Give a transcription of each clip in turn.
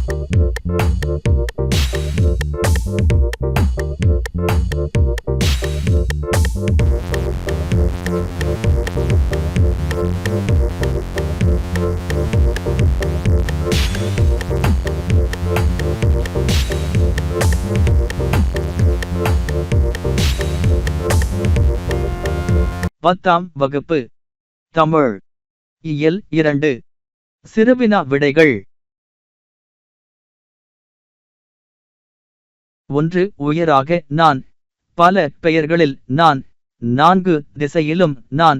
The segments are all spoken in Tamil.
10ஆம் வகுப்பு தமிழ் இயல் 2 சிறுவினா விடைகள். 1. உயராக நான். பல பெயர்களில் நான். 4 திசையிலும் நான்.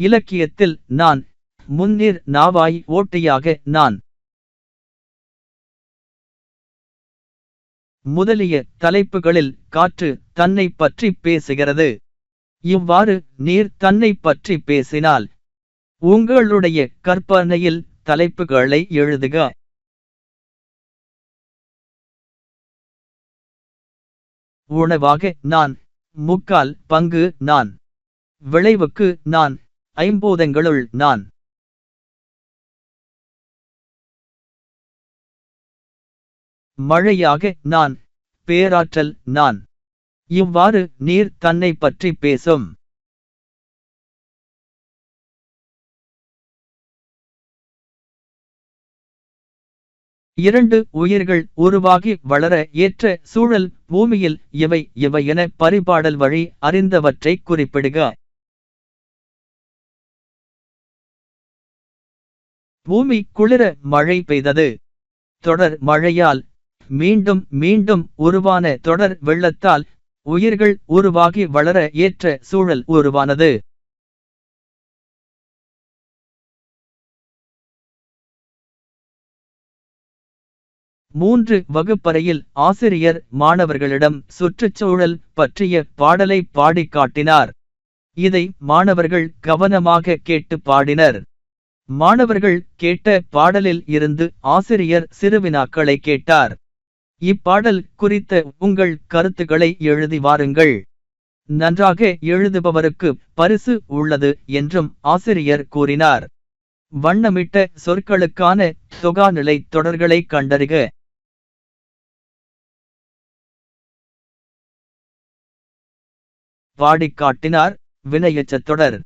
இலக்கியத்தில் நான். முன்னீர் நாவாய் ஓட்டியாக நான். முதலிய தலைப்புகளில் காற்று தன்னை பற்றி பேசுகிறது. இவ்வாறு நீர் தன்னை பற்றி பேசினால் உங்களுடைய கற்பனையில் தலைப்புகளை எழுதுக. உணவாக நான். முக்கால் பங்கு நான். விளைவுக்கு நான். ஐம்பூதங்களுள் நான். மழையாக நான். பேராற்றல் நான். இவ்வாறு நீர் தன்னை பற்றி பேசும். இரண்டு உயிர்கள் உருவாகி வளர ஏற்ற சூழல் பூமியில் இவை இவை என பரிபாடல் வழி அறிந்தவற்றை குறிப்பிடுக. பூமி குளிர மழை பெய்தது. தொடர் மழையால். மீண்டும் மீண்டும் உருவான தொடர் வெள்ளத்தால் உயிர்கள் உருவாகி வளர ஏற்ற சூழல் உருவானது. மூன்று வகுப்பறையில் ஆசிரியர் மாணவர்களிடம் சுற்றுச்சூழல் பற்றிய பாடலை பாடிக் காட்டினார். இதை மாணவர்கள் கவனமாக கேட்டு பாடினர். மாணவர்கள் கேட்ட பாடலில் இருந்து ஆசிரியர் சிறுவினாக்களை கேட்டார். இப்பாடல் குறித்த உங்கள் கருத்துக்களை எழுதி வாருங்கள். நன்றாக எழுதுபவருக்கு பரிசு உள்ளது என்றும் ஆசிரியர் கூறினார். வண்ணமிட்ட சொற்களுக்கான தொகாநிலை தொடர்களை கண்டறிக. பாடிக் காட்டினார் வினையெச்சத் தொடர்.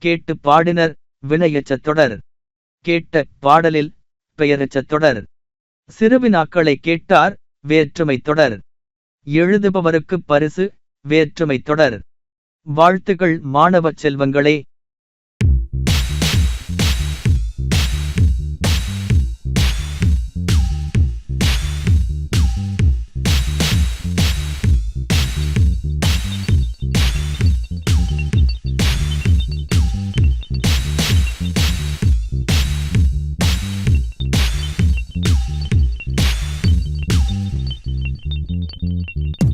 கேட்டு பாடினர் வினையெச்சத் தொடர். கேட்ட பாடலில் பெயரெச்சத் தொடர். சிறுவினாக்களை கேட்டார் வேற்றுமைத் தொடர். எழுதுபவருக்கு பரிசு வேற்றுமைத் தொடர். வாழ்த்துகள் மாணவ செல்வங்களே. Thank you.